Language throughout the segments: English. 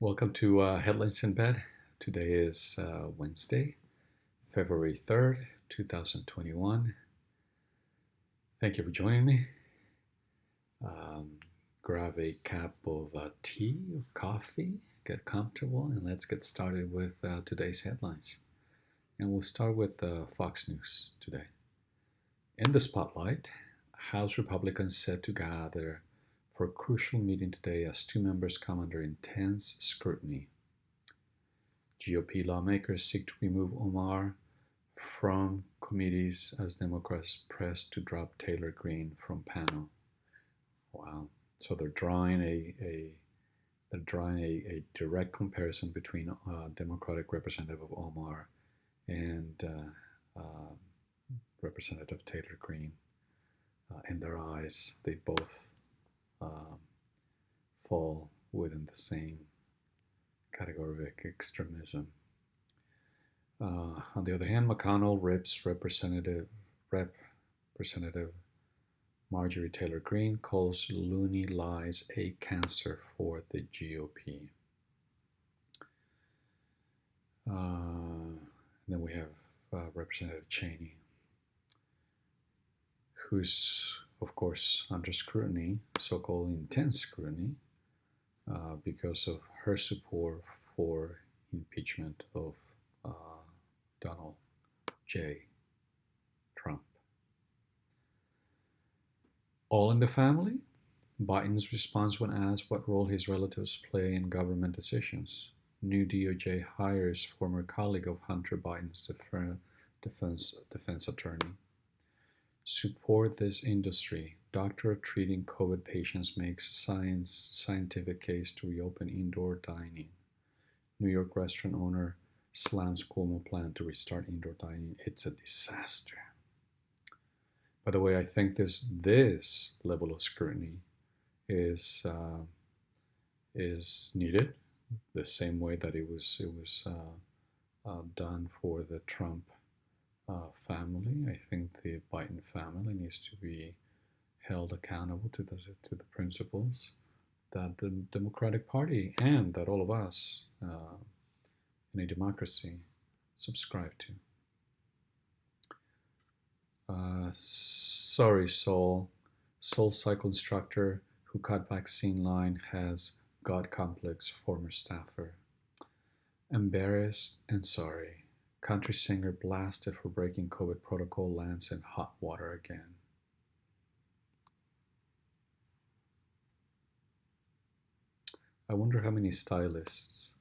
Welcome to Headlines in Bed. Today is Wednesday, February 3rd, 2021. Thank you for joining me. Um, Grab a cup of tea or coffee, get comfortable, and let's get started with today's headlines. And we'll start with Fox News today. In the spotlight, House Republicans set to gather for a crucial meeting today as two members come under intense scrutiny. GOP lawmakers seek to remove Omar from committees as Democrats press to drop Taylor Greene from panel. Wow! So they're drawing a direct comparison between Democratic Representative Omar and Representative Taylor Greene. In their eyes, they both um, fall within the same category of extremism. On the other hand, McConnell rips Representative Marjorie Taylor Greene, calls loony lies a cancer for the GOP. Then we have Representative Cheney, who's, of course, under scrutiny, so-called intense scrutiny, because of her support for impeachment of Donald J. Trump. All in the family? Biden's response when asked what role his relatives play in government decisions. New DOJ hires former colleague of Hunter Biden's defense attorney. Support this industry. Doctor treating COVID patients makes scientific case to reopen indoor dining. New York restaurant owner slams Cuomo plan to restart indoor dining. It's a disaster. By the way, I think this level of scrutiny is needed, the same way that it was done for the Trump family. I think the Biden family needs to be held accountable to the principles that the Democratic Party and that all of us in a democracy subscribe to. Sorry, Soul. Soul cycle instructor who cut vaccine line has God complex, former staffer. Embarrassed and sorry. Country singer blasted for breaking COVID protocol lands in hot water again. I wonder how many stylists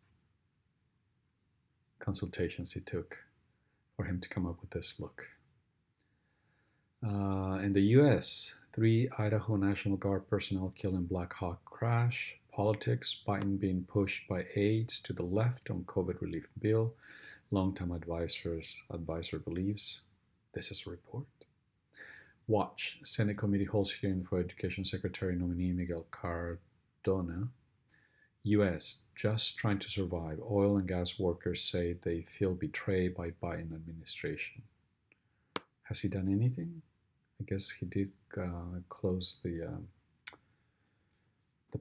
consultations it took for him to come up with this look. In the U.S., 3 Idaho National Guard personnel killed in Black Hawk crash. Politics, Biden being pushed by aides to the left on COVID relief bill. Longtime advisor believes. This is a report. Watch, Senate committee holds hearing for Education Secretary nominee Miguel Cardona. U.S. just trying to survive. Oil and gas workers say they feel betrayed by Biden administration. Has he done anything? I guess he did close the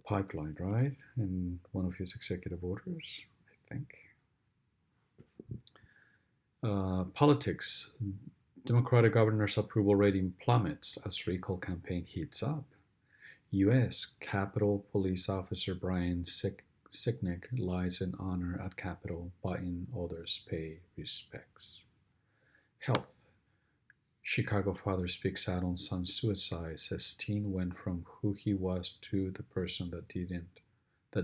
pipeline, right? In one of his executive orders, I think. Politics. Democratic governor's approval rating plummets as recall campaign heats up. U.S. Capitol Police Officer Brian Sicknick lies in honor at Capitol. Biden others pay respects. Health. Chicago father speaks out on son's suicide, says teen went from who he was to the person that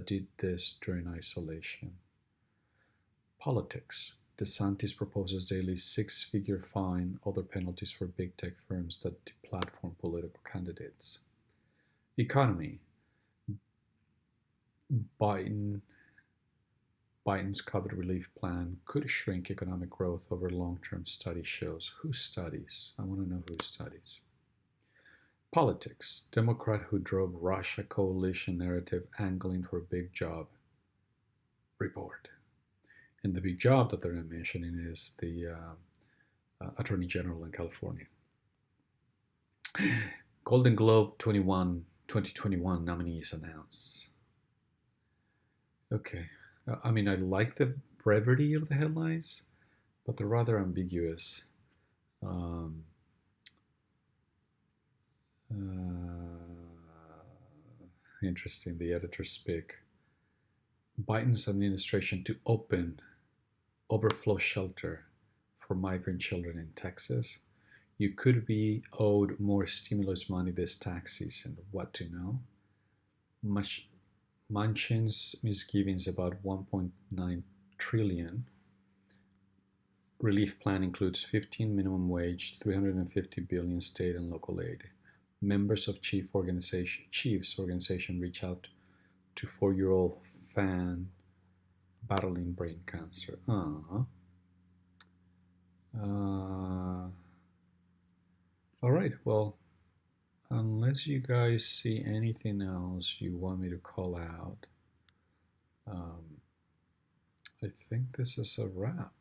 did this during isolation. Politics. DeSantis proposes daily 6-figure fine, other penalties for big tech firms that deplatform political candidates. Economy. Biden's COVID relief plan could shrink economic growth over long-term study shows. Who studies? I want to know who studies. Politics. Democrat who drove Russia coalition narrative angling for a big job. Report. And the big job that they're mentioning is the Attorney General in California. Golden Globe 2021 nominees announced. Okay, I mean, I like the brevity of the headlines, but they're rather ambiguous. Um, Interesting. The editors speak. Biden's administration to open overflow shelter for migrant children in Texas. You could be owed more stimulus money this tax season. What to know? Much Manchin's misgivings about 1.9 trillion. Relief plan includes 15 minimum wage, 350 billion state and local aid. Members of Chiefs organization reach out to 4-year-old fan battling brain cancer. All right. Well, unless you guys see anything else you want me to call out, I think this is a wrap.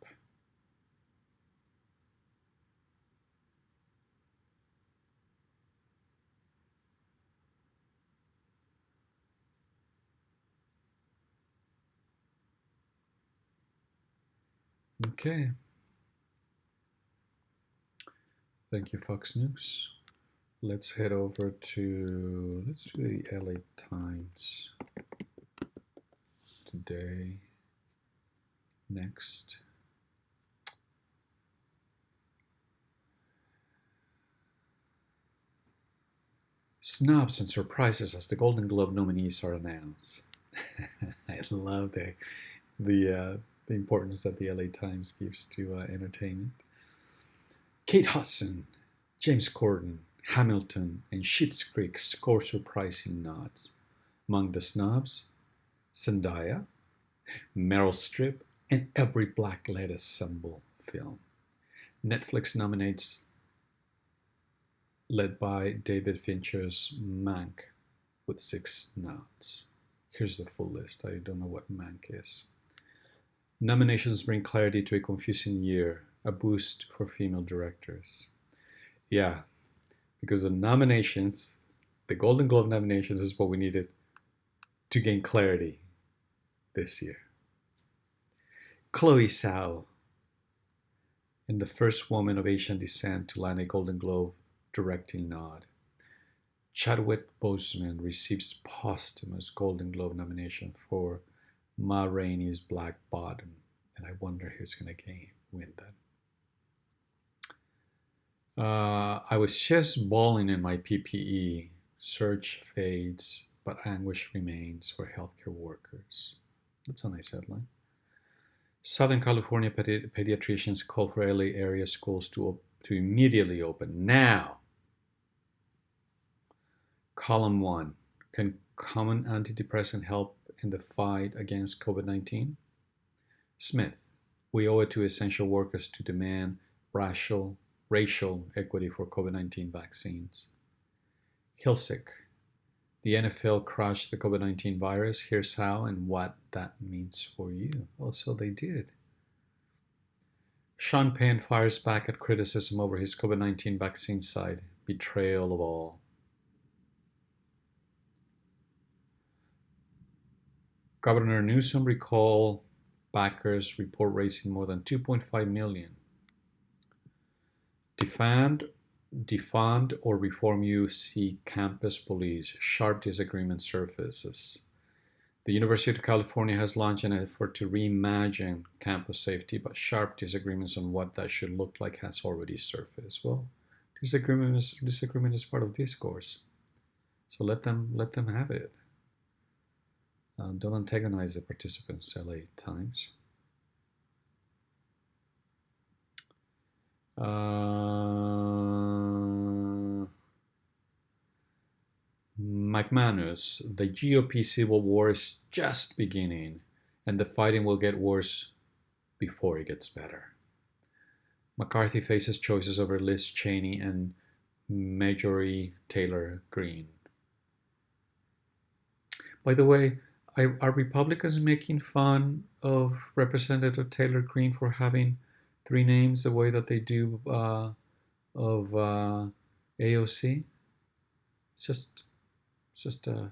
Okay. Thank you, Fox News. Let's head over to, let's do the LA Times today. Next. Snubs and surprises as the Golden Globe nominees are announced. I love the importance that the LA Times gives to entertainment. Kate Hudson, James Corden, Hamilton, and Schitt's Creek score surprising nods. Among the snubs, Zendaya, Meryl Streep, and every black-led ensemble film. Netflix nominates, led by David Fincher's Mank, with 6 nods. Here's the full list. I don't know what Mank is. Nominations bring clarity to a confusing year, a boost for female directors. Yeah, because the nominations, the Golden Globe nominations, is what we needed to gain clarity this year. Chloe Zhao, and the first woman of Asian descent to land a Golden Globe directing nod. Chadwick Boseman receives posthumous Golden Globe nomination for Ma Rainey's Black Bottom, and I wonder who's going to win that. I was just bawling in my PPE. Surge fades, but anguish remains for healthcare workers. That's a nice headline. Southern California pediatricians call for LA area schools to immediately open now. Column 1. Can common antidepressant help in the fight against COVID-19? Smith. We owe it to essential workers to demand racial equity for COVID-19 vaccines. Hilsick. The NFL crushed the COVID-19 virus. Here's how and what that means for you. Also, they did. Sean Penn fires back at criticism over his COVID-19 vaccine side. Betrayal of all. Governor Newsom recall backers report raising more than $2.5 million. Defund or reform UC campus police. Sharp disagreement surfaces. The University of California has launched an effort to reimagine campus safety, but sharp disagreements on what that should look like has already surfaced. Well, disagreement is part of discourse, so let them have it. Don't antagonize the participants. LA Times. McManus, the GOP civil war is just beginning, and the fighting will get worse before it gets better. McCarthy faces choices over Liz Cheney and Marjorie Taylor Greene. By the way, are Republicans making fun of Representative Taylor Greene for having 3 names the way that they do of AOC? It's just a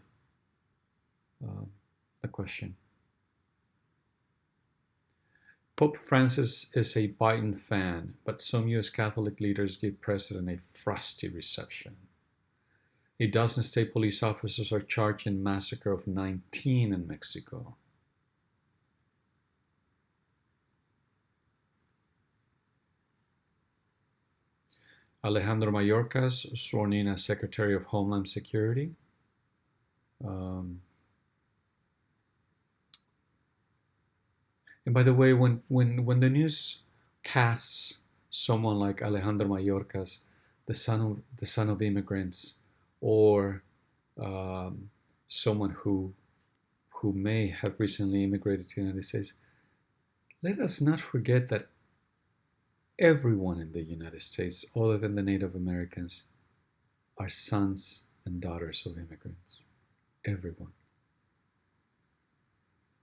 question. Pope Francis is a Biden fan, but some U.S. Catholic leaders give President a frosty reception. A dozen state police officers are charged in massacre of 19 in Mexico. Alejandro Mayorkas sworn in as Secretary of Homeland Security. And by the way, when the news casts someone like Alejandro Mayorkas, the son of immigrants, or someone who may have recently immigrated to the United States, let us not forget that everyone in the United States, other than the Native Americans, are sons and daughters of immigrants. Everyone.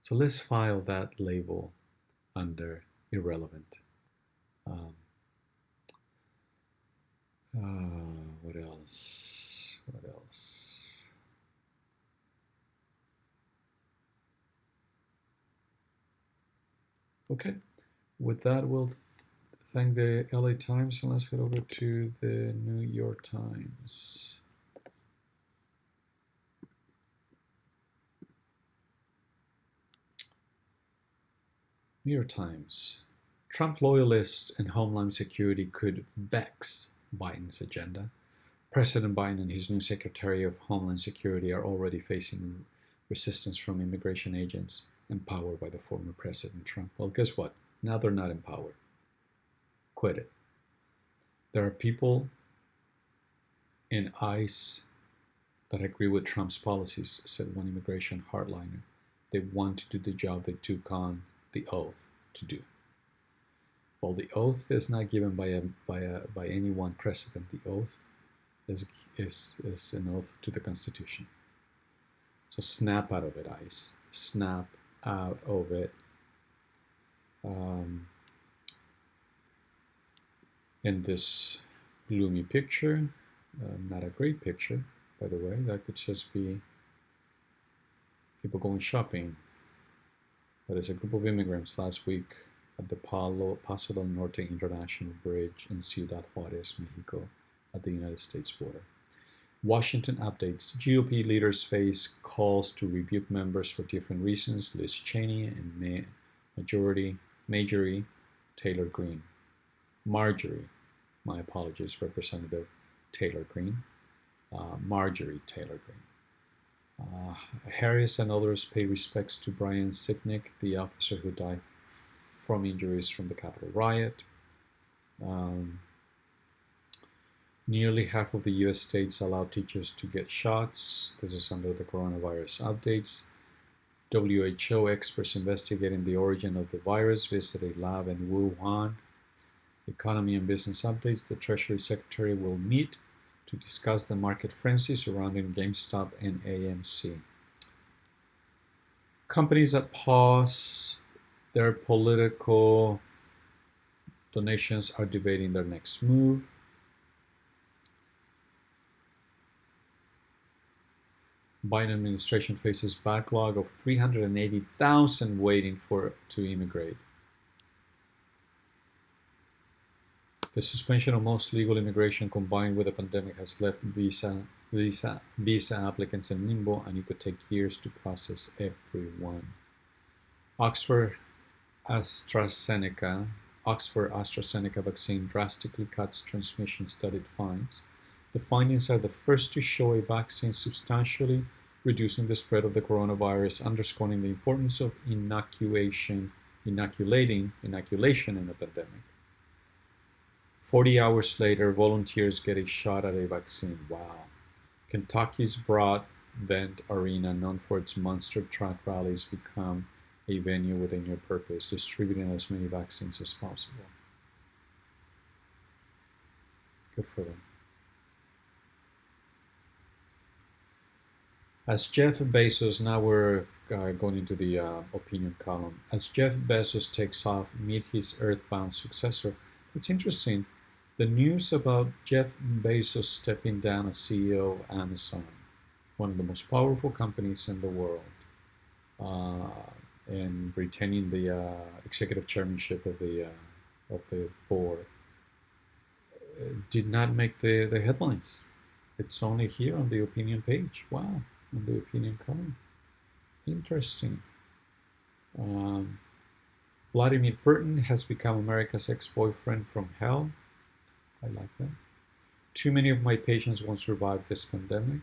So let's file that label under irrelevant. What else? What else? Okay. With that, we'll thank the LA Times and let's head over to the New York Times. New York Times. Trump loyalists and Homeland Security could vex Biden's agenda. President Biden and his new Secretary of Homeland Security are already facing resistance from immigration agents empowered by the former President Trump. Well, guess what? Now they're not empowered. Quit it. There are people in ICE that agree with Trump's policies, said one immigration hardliner. They want to do the job they took on the oath to do. Well, the oath is not given by any one president. The oath is an oath to the Constitution. So snap out of it, ICE. Snap out of it. In this gloomy picture, not a great picture, by the way. That could just be people going shopping. That is a group of immigrants last week at the Paso del Norte International Bridge in Ciudad Juarez, Mexico, at the United States border. Washington updates. GOP leaders face calls to rebuke members for different reasons. Liz Cheney and Marjorie Taylor Greene. Marjorie, my apologies, Representative Taylor Greene. Marjorie Taylor Greene. Harris and others pay respects to Brian Sicknick, the officer who died from injuries from the Capitol riot. Nearly half of the U.S. states allow teachers to get shots. This is under the coronavirus updates. WHO experts investigating the origin of the virus visit a lab in Wuhan. Economy and business updates. The Treasury Secretary will meet to discuss the market frenzy surrounding GameStop and AMC. Companies that pause their political donations are debating their next move. Biden administration faces backlog of 380,000 waiting to immigrate. The suspension of most legal immigration combined with the pandemic has left visa applicants in limbo, and it could take years to process everyone. Oxford AstraZeneca vaccine drastically cuts transmission, studied finds. The findings are the first to show a vaccine substantially reducing the spread of the coronavirus, underscoring the importance of inoculation in a pandemic. 40 hours later, volunteers get a shot at a vaccine. Wow. Kentucky's Broadbent Arena, known for its monster truck rallies, become a venue with a new purpose, distributing as many vaccines as possible. Good for them. As Jeff Bezos, now we're going into the opinion column. As Jeff Bezos takes off, meet his earthbound successor. It's interesting. The news about Jeff Bezos stepping down as CEO of Amazon, one of the most powerful companies in the world, and retaining the executive chairmanship of the board did not make the headlines. It's only here on the opinion page. Wow, on the opinion column. Interesting. Vladimir Putin has become America's ex-boyfriend from hell. I like that. Too many of my patients won't survive this pandemic.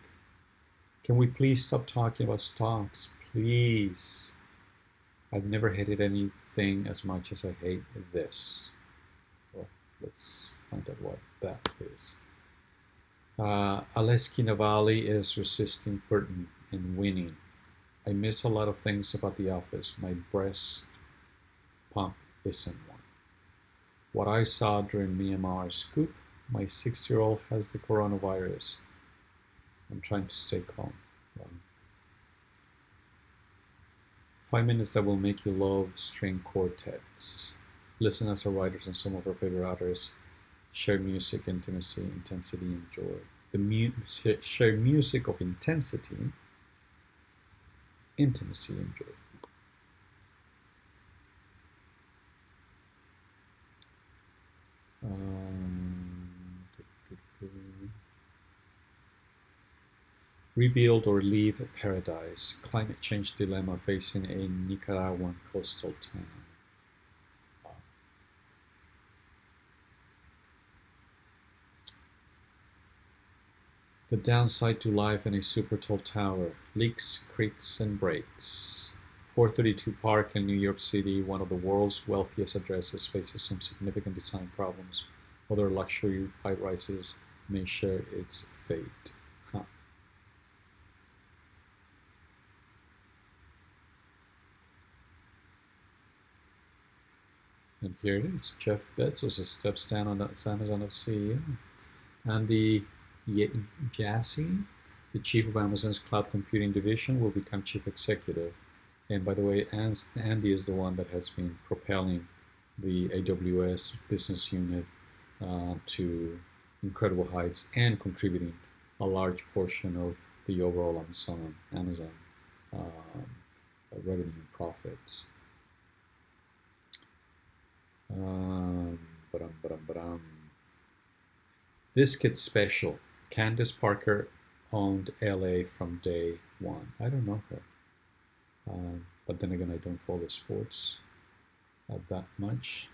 Can we please stop talking about stocks? Please. I've never hated anything as much as I hate this. Well, let's find out what that is. Alexei Navalny is resisting Putin and winning. I miss a lot of things about the office. My breast pump isn't one. What I saw during Myanmar scoop, my 6-year-old has the coronavirus. I'm trying to stay calm. 5 minutes that will make you love string quartets. Listen as our writers and some of our favorite authors share music, intimacy, intensity, and joy. The share music of intensity, intimacy, and joy. Rebuild or leave paradise. Climate change dilemma facing a Nicaraguan coastal town. Wow. The downside to life in a super tall tower. Leaks, creaks, and breaks. 432 Park in New York City, one of the world's wealthiest addresses, faces some significant design problems. Other luxury high-rises may share its fate. And here it is. Jeff Bezos steps down on as Amazon CEO. Andy Jassy, the chief of Amazon's cloud computing division, will become chief executive. And by the way, Andy is the one that has been propelling the AWS business unit to incredible heights and contributing a large portion of the overall Amazon revenue and profits. This kid's special. Candace Parker owned LA from day one. I don't know her. But then again, I don't follow sports that much.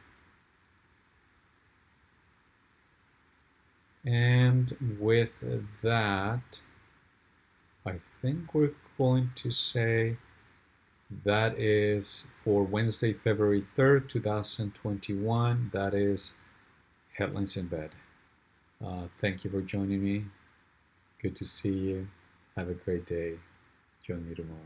And with that, I think we're going to say that is for Wednesday, February 3rd, 2021. That is Headlines in Bed. Thank you for joining me. Good to see you. Have a great day. Join me tomorrow.